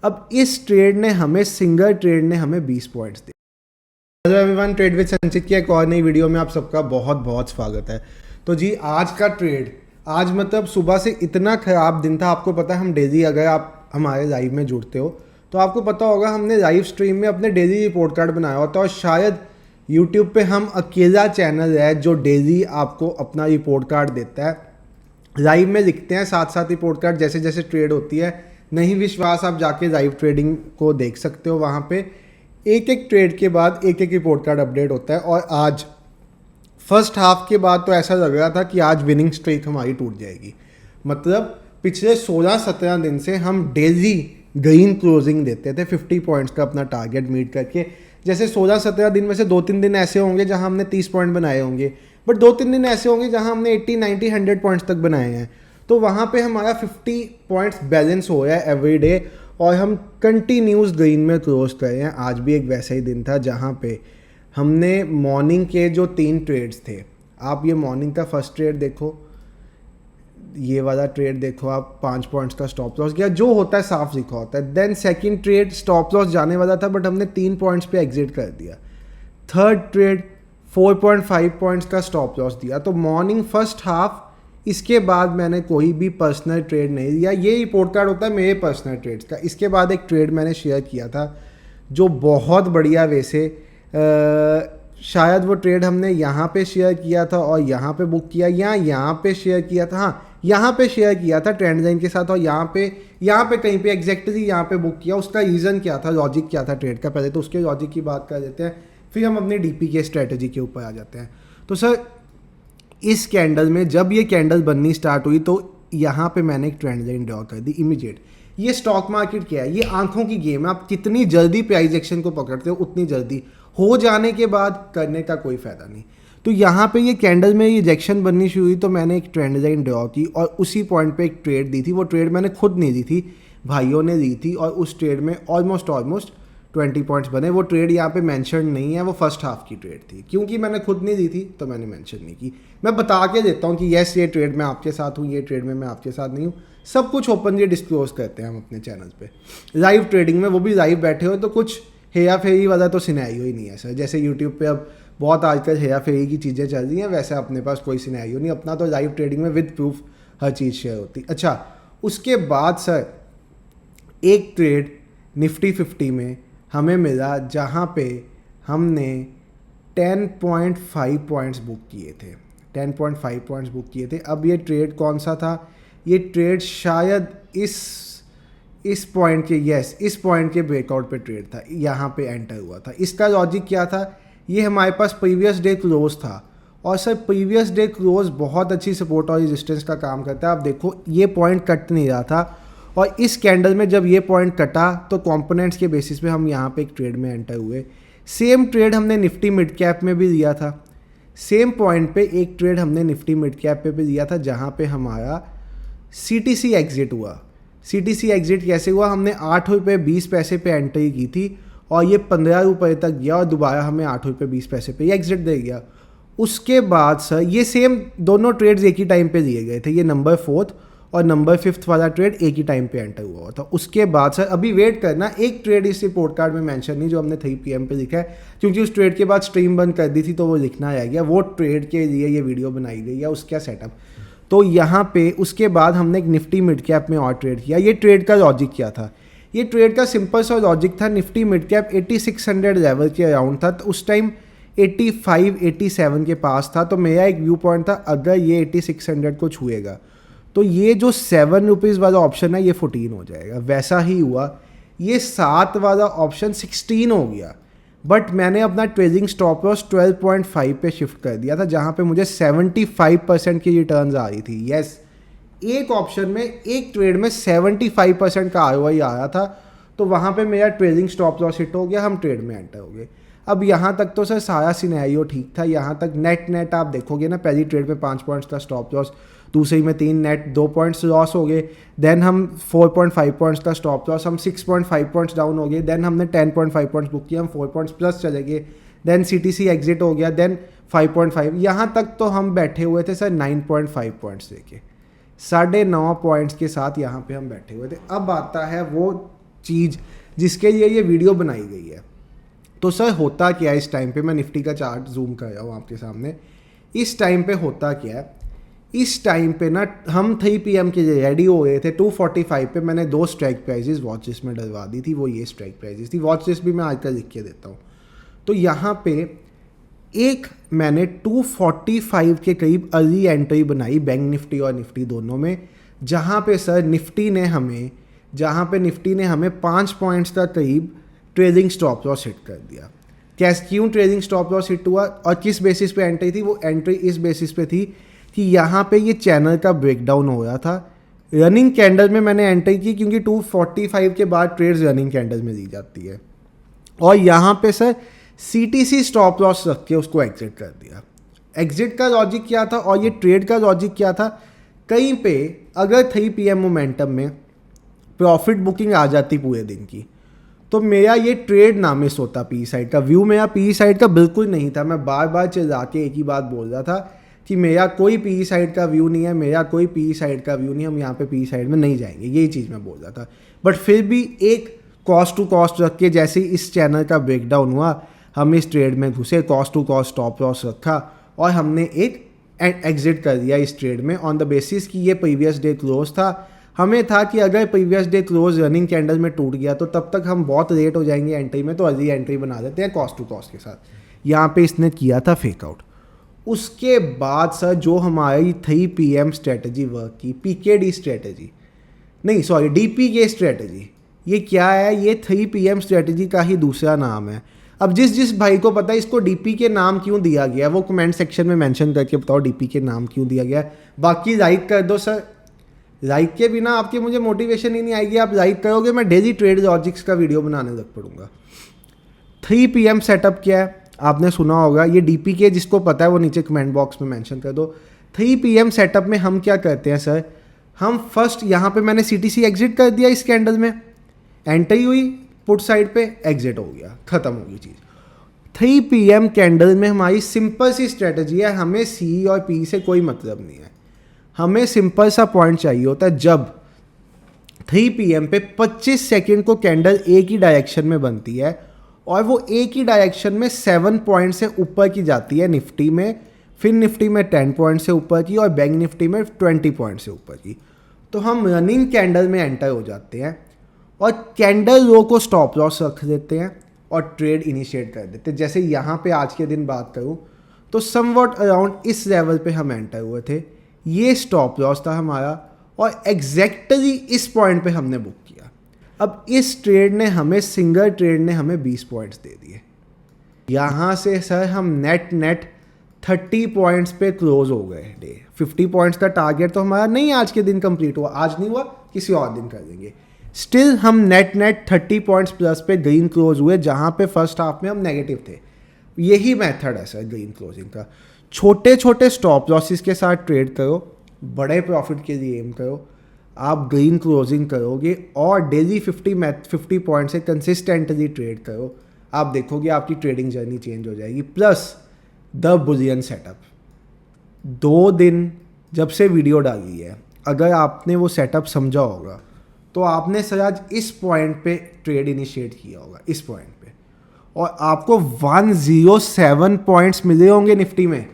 अब इस ट्रेड ने हमें, सिंगल ट्रेड ने हमें 20 पॉइंट्स दिए। हेलो एवरीवन, ट्रेड विद संचित की एक और नई वीडियो में आप सबका बहुत बहुत स्वागत है। तो जी आज का ट्रेड, आज मतलब सुबह से इतना ख़राब दिन था। आपको पता है हम डेली, अगर आप हमारे लाइव में जुड़ते हो तो आपको पता होगा हमने लाइव स्ट्रीम में अपने डेली रिपोर्ट कार्ड बनाया होता है और शायद यूट्यूब पे हम अकेला चैनल है जो डेली आपको अपना रिपोर्ट कार्ड देता है। लाइव में लिखते हैं साथ साथ रिपोर्ट कार्ड जैसे जैसे ट्रेड होती है। नहीं विश्वास, आप जाके लाइव ट्रेडिंग को देख सकते हो। वहाँ पे एक एक ट्रेड के बाद एक एक रिपोर्ट कार्ड अपडेट होता है। और आज फर्स्ट हाफ के बाद तो ऐसा लग रहा था कि आज विनिंग स्ट्रीक हमारी टूट जाएगी। मतलब पिछले 16-17 दिन से हम डेली ग्रीन क्लोजिंग देते थे 50 पॉइंट्स का अपना टारगेट मीट करके। जैसे 16-17 दिन में से 2-3 दिन ऐसे होंगे जहां हमने 30 पॉइंट बनाए होंगे, बट 2-3 दिन ऐसे होंगे जहां हमने 80, 90, 100 पॉइंट्स तक बनाए हैं। तो वहाँ पे हमारा 50 पॉइंट्स बैलेंस हो रहा है एवरी डे और हम कंटिन्यूस ग्रीन में क्लोज कर रहे हैं। आज भी एक वैसा ही दिन था जहाँ पे हमने मॉर्निंग के जो 3 ट्रेड्स थे, आप ये मॉर्निंग का फर्स्ट ट्रेड देखो, ये वाला ट्रेड देखो आप, 5 पॉइंट्स का स्टॉप लॉस गया, जो होता है साफ लिखा होता है। Then second trade stop loss जाने वाला था बट हमने 3 पॉइंट्स पे एग्जिट कर दिया। थर्ड ट्रेड 4.5 पॉइंट्स का स्टॉप लॉस दिया। तो मॉर्निंग फर्स्ट हाफ, इसके बाद मैंने कोई भी पर्सनल ट्रेड नहीं दिया। ये रिपोर्ट कार्ड होता है मेरे पर्सनल ट्रेड्स का। इसके बाद एक ट्रेड मैंने शेयर किया था जो बहुत बढ़िया वैसे शायद वो ट्रेड हमने यहाँ पे शेयर किया था और यहाँ पे बुक किया, या यहाँ पे शेयर किया था, हाँ यहाँ पे शेयर किया था ट्रेंड लाइन के साथ, और यहाँ पे कहीं पे एग्जैक्टली यहाँ पे बुक किया। उसका रीज़न क्या था, लॉजिक क्या था ट्रेड का, पहले तो उसके लॉजिक की बात कर देते हैं, फिर हम अपनी डीपी के स्ट्रेटजी के ऊपर आ जाते हैं। तो सर इस कैंडल में जब ये कैंडल बननी स्टार्ट हुई तो यहाँ पे मैंने एक ट्रेंड लाइन ड्रॉ कर दी इमीडिएट। ये स्टॉक मार्केट क्या है, ये आंखों की गेम है। आप कितनी जल्दी प्राइस एक्शन को पकड़ते हो उतनी जल्दी हो जाने के बाद करने का कोई फ़ायदा नहीं। तो यहाँ पे ये कैंडल में ये रिजेक्शन बननी शुरू हुई तो मैंने एक ट्रेंड लाइन ड्रॉ की और उसी पॉइंट पे एक ट्रेड दी थी। वो ट्रेड मैंने खुद नहीं दी थी, भाइयों ने दी थी, और उस ट्रेड में ऑलमोस्ट 20 पॉइंट्स बने। वो ट्रेड यहाँ पे मेंशन नहीं है, वो फर्स्ट हाफ की ट्रेड थी। क्योंकि मैंने खुद नहीं दी थी तो मैंने मेंशन नहीं की। मैं बता के देता हूँ कि यस ये ट्रेड में आपके साथ हूँ, ये ट्रेड में मैं आपके साथ नहीं हूँ। सब कुछ ओपनली डिस्क्लोज करते हैं हम अपने चैनल पे लाइव ट्रेडिंग में, वो भी लाइव बैठे हो। तो कुछ हेरा फेरी वाला तो सिनेरियो ही नहीं है सर। जैसे यूट्यूब पे अब बहुत आजकल हेरा फेरी की चीज़ें चल रही हैं, वैसे अपने पास कोई सिनेरियो नहीं। अपना तो लाइव ट्रेडिंग में with proof her cheese share होती। अच्छा, उसके बाद सर एक ट्रेड निफ्टी 50 में हमें मिला जहाँ पे हमने 10.5 पॉइंट्स बुक किए थे। 10.5 पॉइंट्स बुक किए थे। अब ये ट्रेड कौन सा था, ये ट्रेड शायद इस पॉइंट के, इस पॉइंट के ब्रेकआउट पे ट्रेड था, यहाँ पे एंटर हुआ था। इसका लॉजिक क्या था, ये हमारे पास प्रीवियस डे क्लोज था और सर प्रीवियस डे क्लोज बहुत अच्छी सपोर्ट और रेजिस्टेंस का काम करता है। आप देखो ये पॉइंट कट नहीं रहा था और इस कैंडल में जब ये पॉइंट कटा तो कंपोनेंट्स के बेसिस पे हम यहाँ पे एक ट्रेड में एंटर हुए। सेम ट्रेड हमने निफ्टी मिड कैप में भी दिया था। सेम पॉइंट पे एक ट्रेड हमने निफ्टी मिड कैप पे भी दिया था जहाँ पे हमारा सीटीसी एग्जिट हुआ। सीटीसी एग्जिट कैसे हुआ, हमने 8 रुपये 20 पैसे पे एंट्री की थी और ये 15 रुपये तक गया और दोबारा हमें 8 रुपये 20 पैसे पे ये एग्जिट दे गया। उसके बाद सर ये सेम दोनों ट्रेड्स एक ही टाइम पे दिए गए थे। ये नंबर 4th और नंबर 5th वाला ट्रेड एक ही टाइम पे एंटर हुआ था। उसके बाद सर अभी वेट करना, एक ट्रेड इस रिपोर्ट कार्ड में मेंशन नहीं जो हमने 3 PM पे लिखा है, क्योंकि उस ट्रेड के बाद स्ट्रीम बंद कर दी थी तो वो लिखना रह गया। वो ट्रेड के लिए ये वीडियो बनाई गई है, उसका सेटअप। तो यहाँ पे उसके बाद हमने एक निफ्टी मिड कैप में और ट्रेड किया। ये ट्रेड का लॉजिक क्या था, ये ट्रेड का सिंपल सा लॉजिक था, निफ्टी मिड कैप 8600 लेवल के अराउंड था। तो उस टाइम 85-87 के पास था। तो मेरा एक व्यू पॉइंट था अगर ये 8600 को छुएगा तो ये जो 7 रुपीज़ वाला ऑप्शन है ये 14 हो जाएगा। वैसा ही हुआ, ये 7 वाला ऑप्शन 16 हो गया। बट मैंने अपना ट्रेडिंग स्टॉप लॉस 12.5 पे शिफ्ट कर दिया था जहाँ पे मुझे 75% की रिटर्न्स आ रही थी। यस, एक ऑप्शन में, एक ट्रेड में 75% का ROI आ रहा था। तो वहाँ पे मेरा ट्रेडिंग स्टॉप लॉस हिट हो गया, हम ट्रेड में एंटर हो गए। अब यहाँ तक तो सर सारा सिनेरियो ठीक था। यहाँ तक नेट आप देखोगे ना, पहली ट्रेड में 5 पॉइंट्स का स्टॉप लॉस, दूसरी में 3, नेट 2 पॉइंट्स लॉस हो गए। देन हम 4.5 पॉइंट्स का स्टॉप लॉस, हम 6.5 पॉइंट्स डाउन हो गए। देन हमने 10.5 पॉइंट्स बुक किया, हम 4 पॉइंट्स प्लस चले गए। देन सीटीसी एग्जिट हो गया, देन 5.5, यहाँ तक तो हम बैठे हुए थे सर 9.5 पॉइंट्स लेके, 9.5 पॉइंट्स के साथ यहाँ पे हम बैठे हुए थे। अब आता है वो चीज़ जिसके लिए ये वीडियो बनाई गई है। तो सर होता क्या है इस टाइम पे, मैं निफ्टी का चार्ट जूम कर रहा हूँ आपके सामने। इस टाइम पे होता क्या है, इस टाइम पे ना हम 3 PM के लिए रेडी हो गए थे। 245 पे मैंने 2 स्ट्राइक प्राइजेस वॉच लिस्ट में डलवा दी थी, वो ये स्ट्राइक प्राइजेस थी। वॉच लिस्ट भी मैं आजकल लिख के देता हूँ। तो यहाँ पे एक मैंने 245 के करीब अर्ली एंट्री बनाई बैंक निफ्टी और निफ्टी दोनों में, जहाँ पे सर निफ्टी ने हमें 5 पॉइंट्स का करीब ट्रेडिंग स्टॉप लॉस हिट कर दिया। क्यों ट्रेडिंग स्टॉप लॉस हिट हुआ और किस बेसिस पे एंट्री थी? वो एंट्री इस बेसिस पे थी कि यहाँ पे ये चैनल का ब्रेकडाउन हो रहा था। रनिंग कैंडल में मैंने एंट्री की, क्योंकि 245 के बाद ट्रेड्स रनिंग कैंडल में दी जाती है, और यहाँ पे सर CTC स्टॉप लॉस रख के उसको एग्जिट कर दिया। एग्जिट का लॉजिक क्या था और ये ट्रेड का लॉजिक क्या था? कहीं पे अगर 3 PM मोमेंटम में प्रॉफिट बुकिंग आ जाती पूरे दिन की, तो मेरा ये ट्रेड ना मिस होता। पी साइड का व्यू मेरा पी साइड का बिल्कुल नहीं था। मैं बार बार चिल्ला के एक ही बात बोल रहा था कि मेरा कोई पी साइड का व्यू नहीं है, मेरा कोई पी साइड का व्यू नहीं, हम यहाँ पे पी साइड में नहीं जाएंगे, यही चीज़ मैं बोल रहा था। बट फिर भी एक कॉस्ट टू कॉस्ट रख के जैसे ही इस चैनल का ब्रेकडाउन हुआ, हम इस ट्रेड में घुसे, cost to cost stop loss रखा और हमने एक एग्जिट कर दिया इस ट्रेड में ऑन द बेसिस कि ये प्रीवियस डे क्लोज था। हमें था कि अगर previous day close running candle में टूट गया तो तब तक हम बहुत लेट हो जाएंगे एंट्री में, तो अर्ली एंट्री बना देते हैं कॉस्ट टू कॉस्ट के साथ। यहाँ पे इसने किया था फेकआउट। उसके बाद सर जो हमारी 3 PM स्ट्रेटजी वर्क की, PKD स्ट्रेटजी नहीं, सॉरी, DPK स्ट्रेटजी, ये क्या है? ये 3 PM स्ट्रेटजी का ही दूसरा नाम है। अब जिस भाई को पता है इसको DPK नाम क्यों दिया गया, वो कमेंट सेक्शन में मेंशन करके बताओ DPK नाम क्यों दिया गया। बाकी लाइक कर दो सर, लाइक के बिना आपके मुझे मोटिवेशन ही नहीं आएगी। आप लाइक करोगे मैं डेली ट्रेड लॉजिक्स का वीडियो बनाने लग पड़ूंगा। 3 PM सेटअप क्या है आपने सुना होगा, ये DPK जिसको पता है वो नीचे कमेंट बॉक्स में मेंशन कर दो। 3 PM सेटअप में हम क्या करते हैं सर, हम फर्स्ट यहाँ पे मैंने CTC एग्जिट कर दिया, इस कैंडल में एंट्री हुई, पुट साइड पे एग्जिट हो गया, खत्म हो गई चीज़। 3 PM कैंडल में हमारी सिंपल सी स्ट्रेटजी है, हमें C और P से कोई मतलब नहीं है। हमें सिंपल सा पॉइंट चाहिए होता है, जब 3 PM पे 25 सेकेंड को कैंडल एक ही डायरेक्शन में बनती है और वो एक ही डायरेक्शन में 7 पॉइंट से ऊपर की जाती है निफ्टी में, फिर निफ्टी में 10 पॉइंट से ऊपर की और बैंक निफ्टी में 20 पॉइंट से ऊपर की, तो हम रनिंग कैंडल में एंटर हो जाते हैं और कैंडल रो को स्टॉप लॉस रख देते हैं और ट्रेड इनिशिएट कर देते हैं। जैसे यहाँ पे आज के दिन बात करूँ तो समवॉट अराउंड इस लेवल पे हम एंटर हुए थे, ये स्टॉप लॉस था हमारा और एग्जैक्टली इस पॉइंट पे हमने बुक किया। अब इस ट्रेड ने हमें, सिंगल ट्रेड ने हमें 20 पॉइंट्स दे दिए। यहाँ से सर हम नेट 30 पॉइंट्स पे क्लोज हो गए डे। 50 पॉइंट्स का टारगेट तो हमारा नहीं आज के दिन कंप्लीट हुआ, आज नहीं हुआ, किसी और दिन कर देंगे। स्टिल हम नेट 30 पॉइंट्स प्लस पे ग्रीन क्लोज हुए, जहाँ पे फर्स्ट हाफ में हम नेगेटिव थे। यही मेथड है सर ग्रीन क्लोजिंग का। छोटे छोटे स्टॉप लॉसेस के साथ ट्रेड करो, बड़े प्रॉफिट के लिए एम करो, आप ग्रीन क्लोजिंग करोगे और डेली 50 पॉइंट से कंसिस्टेंटली ट्रेड करो, आप देखोगे आपकी ट्रेडिंग जर्नी चेंज हो जाएगी। प्लस द बुलियन सेटअप, 2 दिन जब से वीडियो डाली है, अगर आपने वो सेटअप समझा होगा तो आपने सर आज इस पॉइंट पे ट्रेड इनिशिएट किया होगा, इस पॉइंट पे, और आपको 107 पॉइंट्स मिले होंगे निफ्टी में।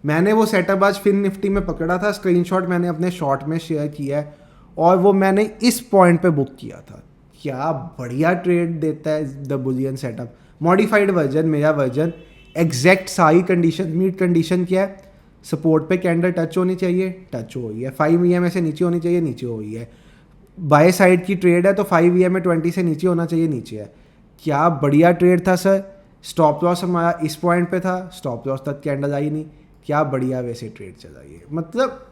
मैंने वो सेटअप आज फिर निफ्टी में पकड़ा था, स्क्रीनशॉट मैंने अपने शॉर्ट में शेयर किया है और वो मैंने इस पॉइंट पे बुक किया था। क्या बढ़िया ट्रेड देता है the Boolean setup. Modified version, मेरा वर्जन, एग्जैक्ट सारी कंडीशन मीट। कंडीशन क्या है? सपोर्ट पे कैंडल टच होनी चाहिए, टच हो रही है। 5 EM से नीचे होनी चाहिए, नीचे हो रही है। बाय साइड की ट्रेड है तो 5 EM में 20 से नीचे होना चाहिए, नीचे है। क्या बढ़िया ट्रेड था सर। स्टॉप लॉस हमारा इस पॉइंट पे था, स्टॉप लॉस तक कैंडल आई नहीं। क्या बढ़िया वैसे ट्रेड चला ये, मतलब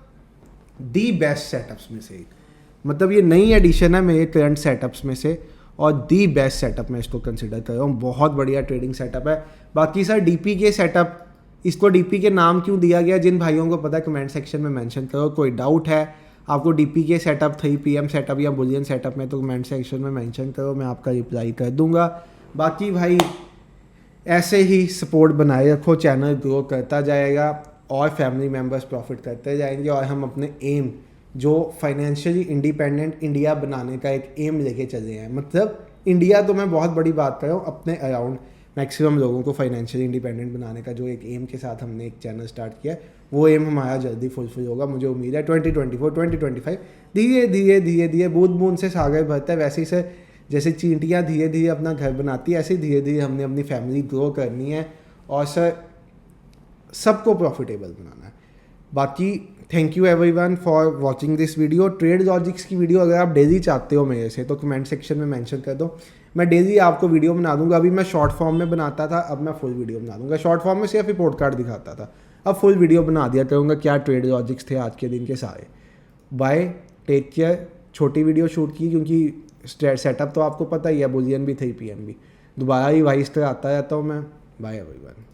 दी बेस्ट सेटअप्स में से एक, मतलब ये नई एडिशन है मेरे करंट सेटअप्स में से और दी बेस्ट सेटअप मैं इसको कंसिडर कर रहा हूँ। बहुत बढ़िया ट्रेडिंग सेटअप है। बाकी सर DPK सेटअप, इसको DPK नाम क्यों दिया गया, जिन भाइयों को पता है कमेंट सेक्शन में मेंशन करो। कोई डाउट है आपको DPK सेटअप, 3 PM सेटअप या बुलियन सेटअप में, तो कमेंट सेक्शन में मेंशन करो, मैं आपका रिप्लाई कर दूंगा। बाकी भाई ऐसे ही सपोर्ट बनाए रखो, चैनल ग्रो करता जाएगा और फैमिली मेम्बर्स प्रॉफिट करते जाएंगे और हम अपने एम जो फाइनेंशियली इंडिपेंडेंट इंडिया बनाने का एक एम लेके चले हैं। मतलब इंडिया तो मैं बहुत बड़ी बात कर रहा हूँ, अपने अराउंड मैक्सिमम लोगों को फाइनेंशियली इंडिपेंडेंट बनाने का जो एक एम के साथ हमने एक चैनल स्टार्ट किया है, वो एम हमारा जल्दी फुलफिल होगा। मुझे उम्मीद है 2024 2025 धीरे धीरे धीरे धीरे बूंद बूंद से सागर भरता है, वैसे ही से जैसे चींटियाँ धीरे धीरे अपना घर बनाती है, ऐसे धीरे धीरे हमने अपनी फैमिली ग्रो करनी है और सर सबको प्रॉफिटेबल बनाना है। बाकी thank you everyone for watching this video. Trade logics की वीडियो अगर आप डेली चाहते हो मेरे से तो कमेंट सेक्शन में मेंशन कर दो, मैं डेली आपको वीडियो बना दूंगा। अभी मैं शॉर्ट फॉर्म में बनाता था, अब मैं फुल वीडियो बना दूंगा। शॉर्ट फॉर्म में सिर्फ रिपोर्ट कार्ड दिखाता था, अब फुल वीडियो बना दिया करूँगा क्या ट्रेड लॉजिक्स थे आज के दिन के सारे। Bye, take care. छोटी वीडियो शूट की क्योंकि सेटअप तो आपको पता ही है, बुलियन भी 3 PM भी। दोबारा ही वाइस आता रहता हूँ मैं। Bye everyone.